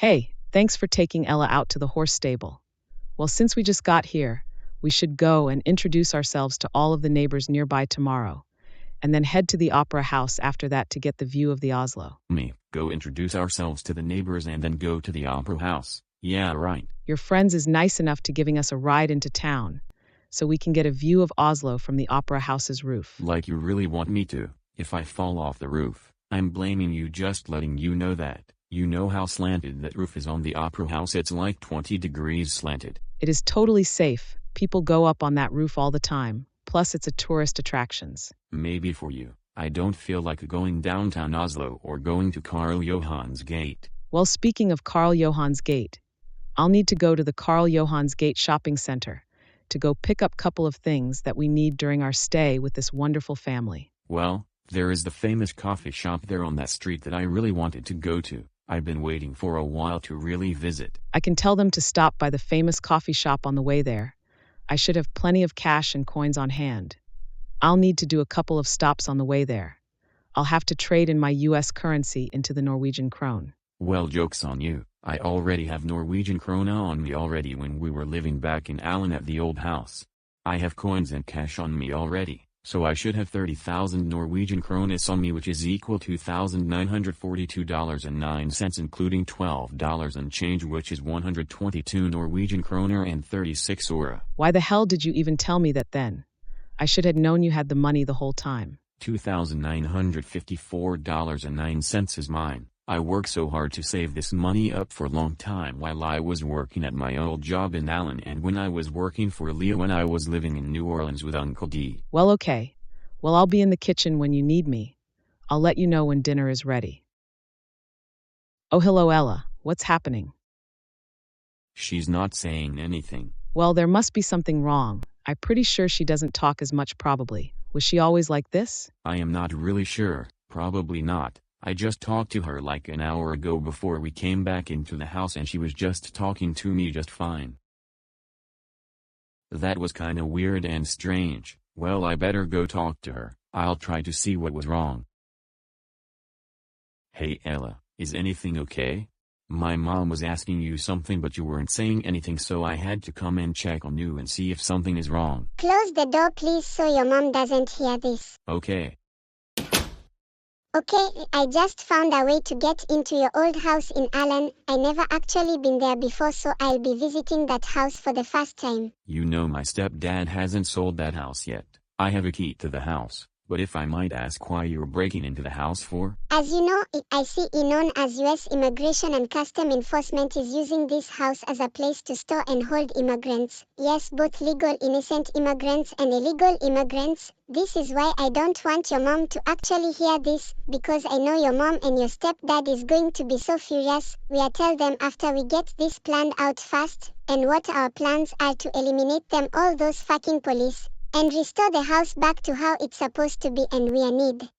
Hey, thanks for taking Ella out to the horse stable. Well, since we just got here, we should go and introduce ourselves to all of the neighbors nearby tomorrow, and then head to the opera house after that to get the view of the Oslo. Go introduce ourselves to the neighbors and then go to the opera house. Yeah, right. Your friends is nice enough to giving us a ride into town, so we can get a view of Oslo from the opera house's roof. Like you really want me to. If I fall off the roof, I'm blaming you, just letting you know that. You know how slanted that roof is on the opera house, it's like 20 degrees slanted. It is totally safe. People go up on that roof all the time. Plus, it's a tourist attractions. Maybe for you. I don't feel like going downtown Oslo or going to Karl Johan's Gate. Well, speaking of Karl Johan's Gate, I'll need to go to the Karl Johan's Gate shopping center to go pick up a couple of things that we need during our stay with this wonderful family. Well, there is the famous coffee shop there on that street that I really wanted to go to. I've been waiting for a while to really visit. I can tell them to stop by the famous coffee shop on the way there. I should have plenty of cash and coins on hand. I'll need to do a couple of stops on the way there. I'll have to trade in my US currency into the Norwegian krone. Well, joke's on you. I already have Norwegian krona on me already when we were living back in Allen at the old house. I have coins and cash on me already, so I should have 30,000 Norwegian kronas on me, which is equal to $1,942.09, including $12 and change, which is 122 Norwegian kroner and 36 øre. Why the hell did you even tell me that then? I should have known you had the money the whole time. $2,954.09 is mine. I worked so hard to save this money up for a long time while I was working at my old job in Allen and when I was working for Leah when I was living in New Orleans with Uncle D. Well, okay. Well, I'll be in the kitchen when you need me. I'll let you know when dinner is ready. Oh, hello, Ella. What's happening? She's not saying anything. Well, there must be something wrong. I'm pretty sure she doesn't talk as much probably. Was she always like this? I am not really sure. Probably not. I just talked to her like an hour ago before we came back into the house and she was just talking to me just fine. That was kinda weird and strange. Well, I better go talk to her. I'll try to see what was wrong. Hey Ella, is anything okay? My mom was asking you something but you weren't saying anything, so I had to come and check on you and see if something is wrong. Close the door please so your mom doesn't hear this. Okay. Okay, I just found a way to get into your old house in Allen. I never actually been there before, so I'll be visiting that house for the first time. You know my stepdad hasn't sold that house yet. I have a key to the house, but if I might ask why you're breaking into the house for? As you know, I.C.E. known as U.S. Immigration and Custom Enforcement is using this house as a place to store and hold immigrants. Yes, both legal innocent immigrants and illegal immigrants. This is why I don't want your mom to actually hear this, because I know your mom and your stepdad is going to be so furious. We'll tell them after we get this planned out fast, and what our plans are to eliminate them, all those fucking police, and restore the house back to how it's supposed to be, and we need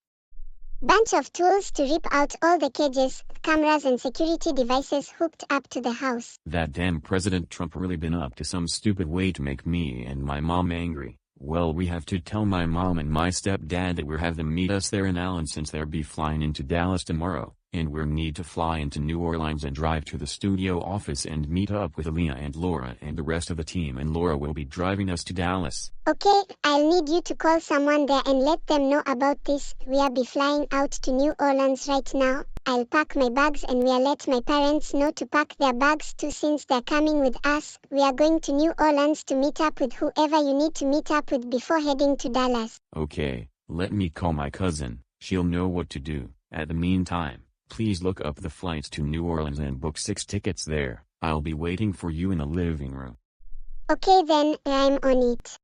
bunch of tools to rip out all the cages, cameras and security devices hooked up to the house. That damn President Trump really been up to some stupid way to make me and my mom angry. Well, we have to tell my mom and my stepdad that we'll have them meet us there in Allen since they'll be flying into Dallas tomorrow, and we'll need to fly into New Orleans and drive to the studio office and meet up with Aaliyah and Laura and the rest of the team, and Laura will be driving us to Dallas. Okay, I'll need you to call someone there and let them know about this. We'll be flying out to New Orleans right now. I'll pack my bags and we'll let my parents know to pack their bags too since they're coming with us. We are going to New Orleans to meet up with whoever you need to meet up with before heading to Dallas. Okay, let me call my cousin. She'll know what to do. At the meantime, please look up the flights to New Orleans and book 6 tickets there. I'll be waiting for you in the living room. Okay then, I'm on it.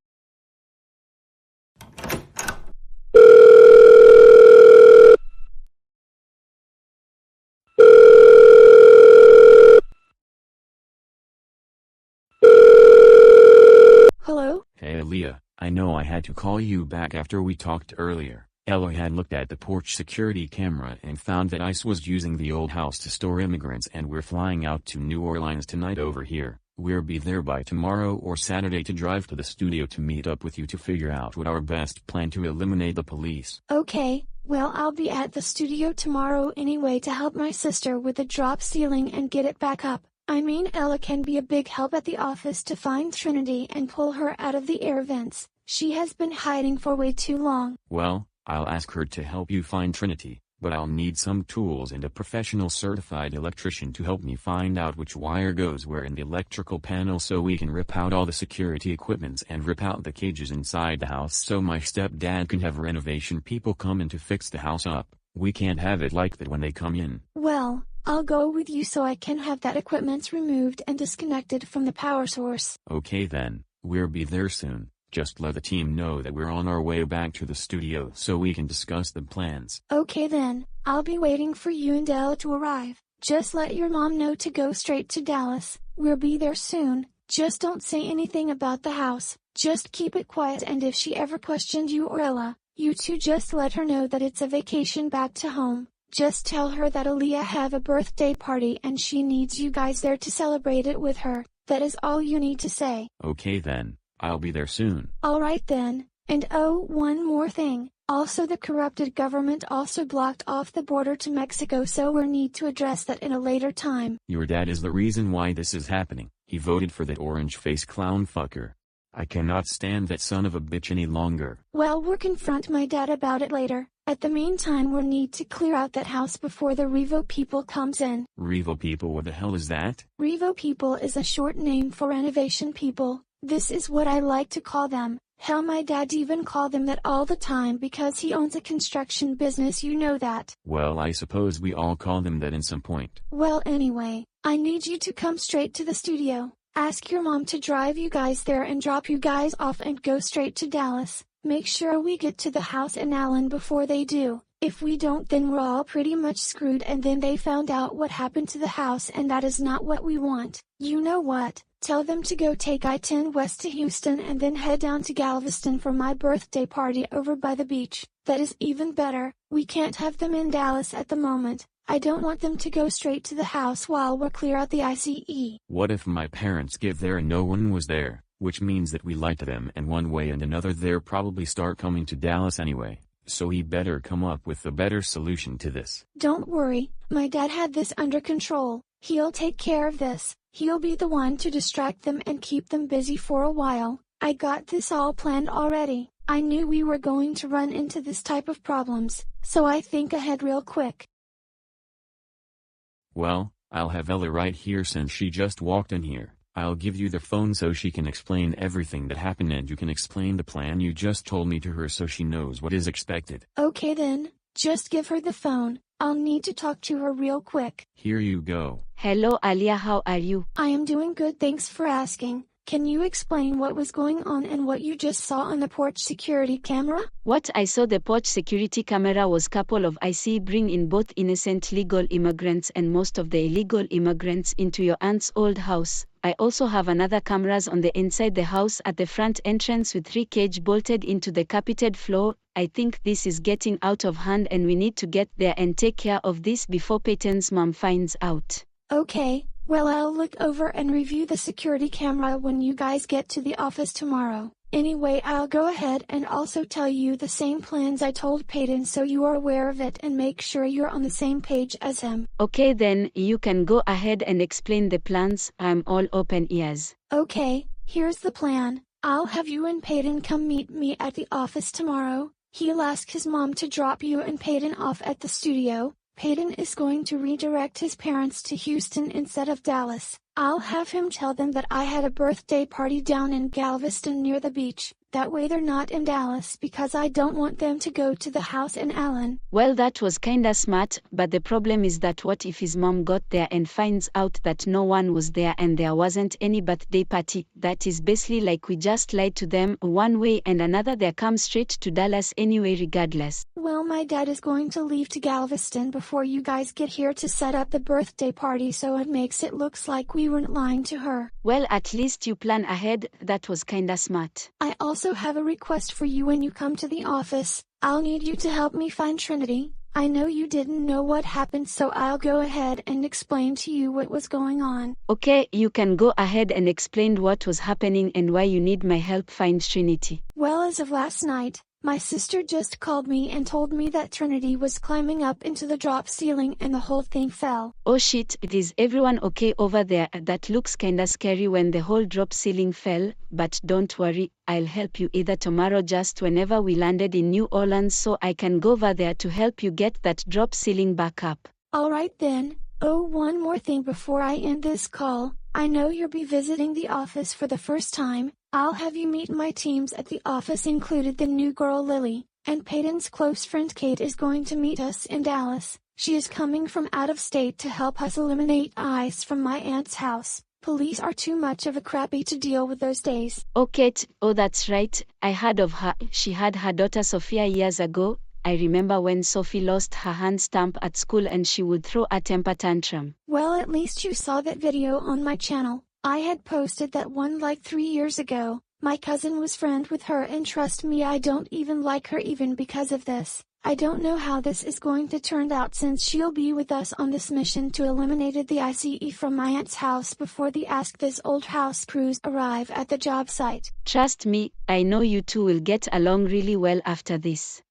Hello? Hey Aaliyah, I know I had to call you back after we talked earlier. Ella had looked at the porch security camera and found that ICE was using the old house to store immigrants, and we're flying out to New Orleans tonight over here. We'll be there by tomorrow or Saturday to drive to the studio to meet up with you to figure out what our best plan to eliminate the police. Okay, well I'll be at the studio tomorrow anyway to help my sister with the drop ceiling and get it back up. I mean Ella can be a big help at the office to find Trinity and pull her out of the air vents. She has been hiding for way too long. Well, I'll ask her to help you find Trinity, but I'll need some tools and a professional certified electrician to help me find out which wire goes where in the electrical panel so we can rip out all the security equipments and rip out the cages inside the house so my stepdad can have renovation people come in to fix the house up. We can't have it like that when they come in. Well, I'll go with you so I can have that equipment removed and disconnected from the power source. Okay then, we'll be there soon. Just let the team know that we're on our way back to the studio so we can discuss the plans. Okay then, I'll be waiting for you and Ella to arrive. Just let your mom know to go straight to Dallas. We'll be there soon. Just don't say anything about the house. Just keep it quiet, and if she ever questioned you or Ella, you two just let her know that it's a vacation back to home. Just tell her that Aaliyah have a birthday party and she needs you guys there to celebrate it with her. That is all you need to say. Okay then, I'll be there soon. Alright then, and oh, one more thing. Also, the corrupted government also blocked off the border to Mexico, so we'll need to address that in a later time. Your dad is the reason why this is happening. He voted for that orange-faced clown fucker. I cannot stand that son of a bitch any longer. Well, we'll confront my dad about it later. At the meantime, we'll need to clear out that house before the Revo People comes in. Revo People, what the hell is that? Revo People is a short name for renovation people. This is what I like to call them. Hell, my dad even call them that all the time because he owns a construction business, you know that. Well, I suppose we all call them that in some point. Well, anyway, I need you to come straight to the studio. Ask your mom to drive you guys there and drop you guys off and go straight to Dallas. Make sure we get to the house in Allen before they do. If we don't, then we're all pretty much screwed, and then they found out what happened to the house, and that is not what we want. You know what? Tell them to go take I-10 west to Houston and then head down to Galveston for my birthday party over by the beach. That is even better. We can't have them in Dallas at the moment. I don't want them to go straight to the house while we're clear out the ICE. What if my parents get there and no one was there? Which means that we lied to them, and one way and another they'll probably start coming to Dallas anyway. So he better come up with a better solution to this. Don't worry, my dad had this under control. He'll take care of this. He'll be the one to distract them and keep them busy for a while. I got this all planned already. I knew we were going to run into this type of problems, so I think ahead real quick. Well, I'll have Ella right here since she just walked in here. I'll give you the phone so she can explain everything that happened, and you can explain the plan you just told me to her so she knows what is expected. Okay then, just give her the phone. I'll need to talk to her real quick. Here you go. Hello Alia, how are you? I am doing good, thanks for asking. Can you explain what was going on and what you just saw on the porch security camera? What I saw the porch security camera was couple of I.C.E. bring in both innocent legal immigrants and most of the illegal immigrants into your aunt's old house. I also have another cameras on the inside the house at the front entrance with 3 cage bolted into the carpeted floor. I think this is getting out of hand and we need to get there and take care of this before Peyton's mom finds out. Okay, well I'll look over and review the security camera when you guys get to the office tomorrow. Anyway, I'll go ahead and also tell you the same plans I told Peyton so you are aware of it and make sure you're on the same page as him. Okay then, you can go ahead and explain the plans. I'm all open ears. Okay, here's the plan. I'll have you and Peyton come meet me at the office tomorrow. He'll ask his mom to drop you and Peyton off at the studio. Peyton is going to redirect his parents to Houston instead of Dallas. I'll have him tell them that I had a birthday party down in Galveston near the beach. That way they're not in Dallas because I don't want them to go to the house in Allen. Well, that was kinda smart, but the problem is that what if his mom got there and finds out that no one was there and there wasn't any birthday party? That is basically like we just lied to them one way and another. They come straight to Dallas anyway regardless. Well, my dad is going to leave to Galveston before you guys get here to set up the birthday party, so it makes it looks like we weren't lying to her. Well, at least you plan ahead. That was kinda smart. I also have a request for you when you come to the office. I'll need you to help me find Trinity. I know you didn't know what happened, so I'll go ahead and explain to you what was going on. Okay, you can go ahead and explain what was happening and why you need my help find Trinity. Well, as of last night, my sister just called me and told me that Trinity was climbing up into the drop ceiling and the whole thing fell. Oh shit, is everyone okay over there? That looks kinda scary when the whole drop ceiling fell, but don't worry, I'll help you either tomorrow just whenever we landed in New Orleans so I can go over there to help you get that drop ceiling back up. Alright then. Oh, one more thing before I end this call. I know you'll be visiting the office for the first time. I'll have you meet my teams at the office, included the new girl Lily, and Peyton's close friend Kate is going to meet us in Dallas. She is coming from out of state to help us eliminate ICE from my aunt's house. Police are too much of a crappy to deal with those days. Oh Kate, oh that's right, I heard of her. She had her daughter Sophia years ago. I remember when Sophie lost her hand stamp at school and she would throw a temper tantrum. Well, at least you saw that video on my channel. I had posted that one like 3 years ago. My cousin was friend with her, and trust me, I don't even like her even because of this. I don't know how this is going to turn out since she'll be with us on this mission to eliminate the ICE from my aunt's house before the Ask This Old House crews arrive at the job site. Trust me, I know you two will get along really well after this.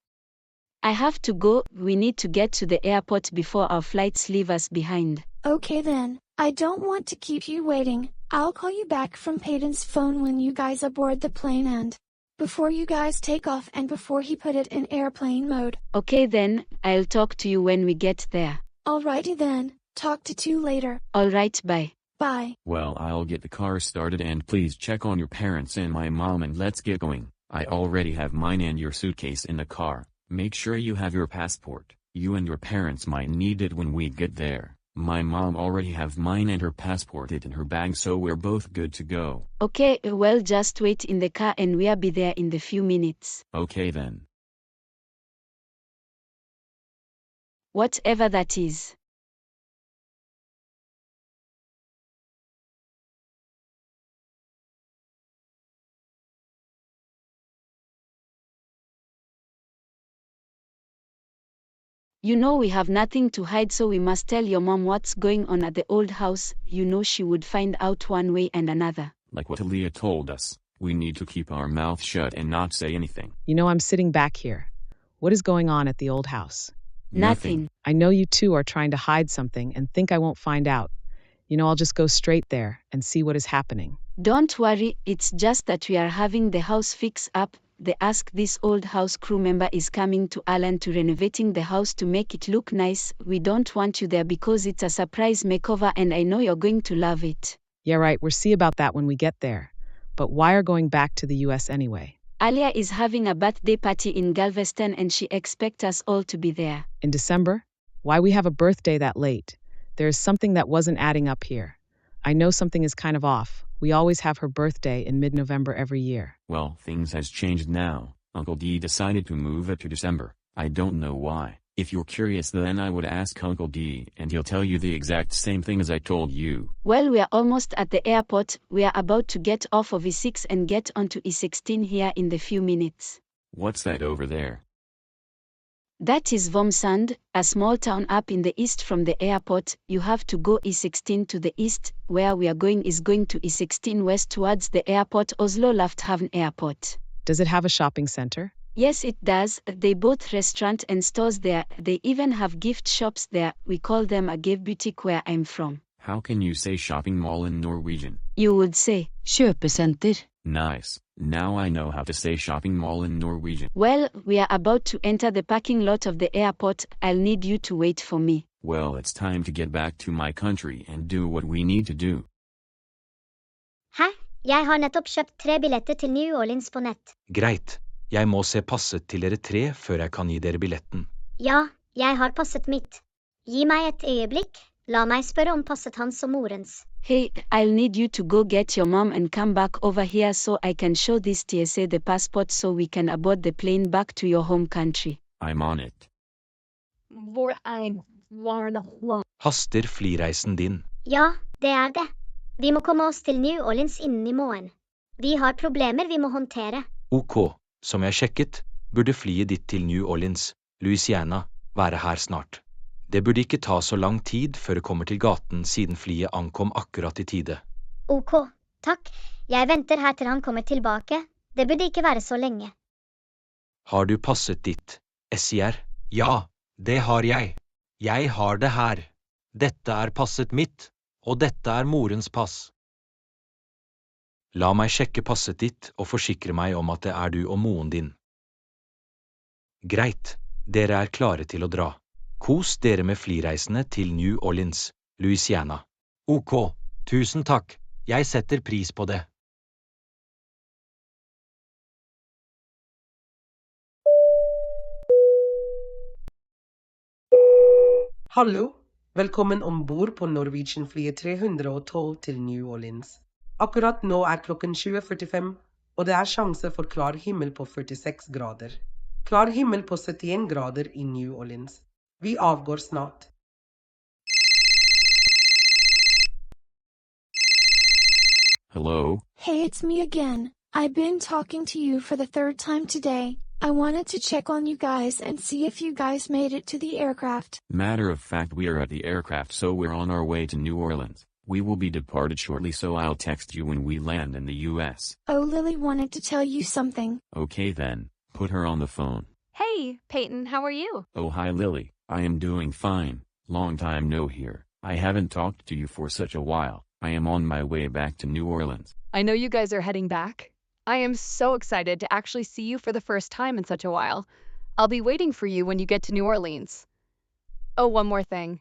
I have to go, we need to get to the airport before our flights leave us behind. Okay then, I don't want to keep you waiting. I'll call you back from Peyton's phone when you guys aboard the plane and before you guys take off and before he put it in airplane mode. Okay then, I'll talk to you when we get there. Alrighty then, talk to you later. Alright, bye. Bye. Well, I'll get the car started and please check on your parents and my mom and let's get going. I already have mine and your suitcase in the car. Make sure you have your passport. You and your parents might need it when we get there. My mom already have mine and her passport it in her bag, so we're both good to go. Okay, well just wait in the car and we'll be there in the few minutes. Okay then. Whatever that is. You know we have nothing to hide, so we must tell your mom what's going on at the old house. You know she would find out one way and another. Like what Aaliyah told us, we need to keep our mouth shut and not say anything. You know, I'm sitting back here. What is going on at the old house? Nothing. I know you two are trying to hide something and think I won't find out. You know, I'll just go straight there and see what is happening. Don't worry, it's just that we are having the house fix up. The Ask This Old House crew member is coming to Alan to renovating the house to make it look nice. We don't want you there because it's a surprise makeover and I know you're going to love it. Yeah, right, we'll see about that when we get there. But why are going back to the US anyway? Alia is having a birthday party in Galveston and she expects us all to be there. In December? Why we have a birthday that late? There is something that wasn't adding up here. I know something is kind of off. We always have her birthday in mid-November every year. Well, things has changed now. Uncle D decided to move it to December. I don't know why. If you're curious, then I would ask Uncle D and he'll tell you the exact same thing as I told you. Well, we are almost at the airport. We are about to get off of E6 and get onto E16 here in the few minutes. What's that over there? That is Vomsand, a small town up in the east from the airport. You have to go E16 to the east. Where we are going is going to E16 west towards the airport, Oslo Lufthavn Airport. Does it have a shopping center? Yes, it does. They both restaurant and stores there. They even have gift shops there. We call them a gift boutique where I'm from. How can you say shopping mall in Norwegian? You would say kjøpesenter. Nice. Now I know how to say shopping mall in Norwegian. Well, we are about to enter the parking lot of the airport. I'll need you to wait for me. Well, it's time to get back to my country and do what we need to do. Hæ? Jeg har nettopp kjøpt 3 billetter til New Orleans på nett. Greit. Jeg må se passet til dere 3 før jeg kan gi dere billetten. Ja, jeg har passet mitt. Gi meg et øyeblikk. La meg spørre om passet hans og morens. Hey, I'll need you to go get your mom and come back over here so I can show this TSA the passport so we can aboard the plane back to your home country. I'm on it. Haster flyreisen din. Ja, det det. Vi må komme oss til New Orleans innen i morgen. Vi har problemer vi må håndtere. Ok, som jeg sjekket, burde flyet ditt til New Orleans, Louisiana, være her snart. Det burde ikke ta så lang tid før det kommer til gaten siden flyet ankom akkurat i tide. Ok, takk. Jeg venter her til han kommer tilbake. Det burde ikke være så lenge. Har du passet ditt, SIR? Ja, det har jeg. Jeg har det her. Dette er passet mitt, og dette er morens pass. La meg sjekke passet ditt og forsikre meg om at det er du og moren din. Greit, dere er klare til å dra. Kos dere med flyreisene til New Orleans, Louisiana. Ok, tusen takk. Jeg setter pris på det. Hallo, velkommen ombord på Norwegian-flyet 312 til New Orleans. Akkurat nå er klokken 20:45, og det er sjanse for klar himmel på 46 grader. Klar himmel på 71 grader i New Orleans. Vi avgår snart. Hello? Hey, it's me again. I've been talking to you for the third time today. I wanted to check on you guys and see if you guys made it to the aircraft. Matter of fact, we are at the aircraft, so we're on our way to New Orleans. We will be departed shortly, so I'll text you when we land in the US. Oh, Lily wanted to tell you something. Okay then, put her on the phone. Hey, Peyton, how are you? Oh hi Lily, I am doing fine. Long time no hear. I haven't talked to you for such a while. I am on my way back to New Orleans. I know you guys are heading back. I am so excited to actually see you for the first time in such a while. I'll be waiting for you when you get to New Orleans. Oh, one more thing.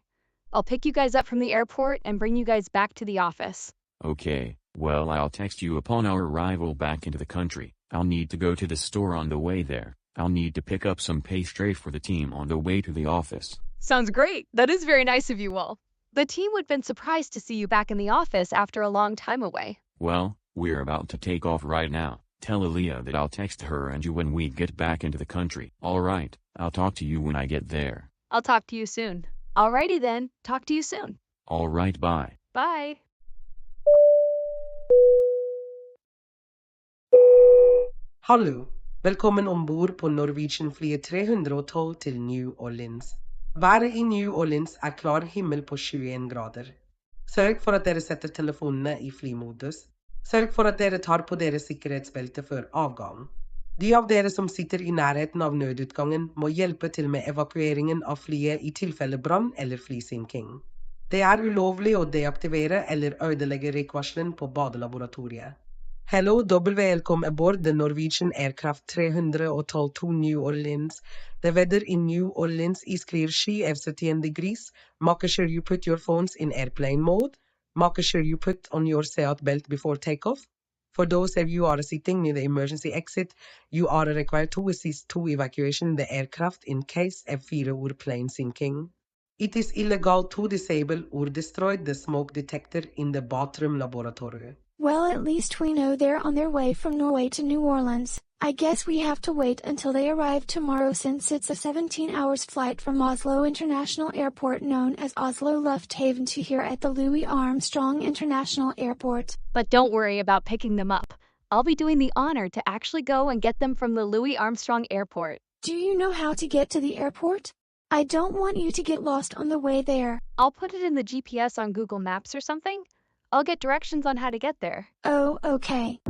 I'll pick you guys up from the airport and bring you guys back to the office. Okay, well I'll text you upon our arrival back into the country. I'll need to go to the store on the way there. I'll need to pick up some pastry for the team on the way to the office. Sounds great. That is very nice of you all. The team would have been surprised to see you back in the office after a long time away. Well, we're about to take off right now. Tell Aaliyah that I'll text her and you when we get back into the country. Alright, I'll talk to you when I get there. I'll talk to you soon. Alrighty then, talk to you soon. Alright, bye. Bye. Hallo, velkommen ombord på Norwegian-flyet 312 til New Orleans. Været i New Orleans er klar himmel på 21 grader. Sørg for at dere setter telefonene i flymodus. Sørg for at dere tar på deres sikkerhetsbelte før avgang. De av dere som sitter i nærheten av nødutgangen må hjelpe til med evakueringen av flyet i tilfelle brann eller flysinking. Det er ulovlig å deaktivere eller ødelegge røykvarselen på badelaboratoriet. Hello, welcome aboard the Norwegian Aircraft 312 to New Orleans. The weather in New Orleans is clear sky of 71 degrees. Make sure you put your phones in airplane mode. Make sure you put on your seat belt before takeoff. For those of you are sitting near the emergency exit, you are required to assist to evacuation the aircraft in case of fear or plane sinking. It is illegal to disable or destroy the smoke detector in the bathroom laboratory. Well, at least we know they're on their way from Norway to New Orleans. I guess we have to wait until they arrive tomorrow since it's a 17-hour flight from Oslo International Airport known as Oslo Lufthavn to here at the Louis Armstrong International Airport. But don't worry about picking them up. I'll be doing the honor to actually go and get them from the Louis Armstrong Airport. Do you know how to get to the airport? I don't want you to get lost on the way there. I'll put it in the GPS on Google Maps or something. I'll get directions on how to get there. Oh, okay.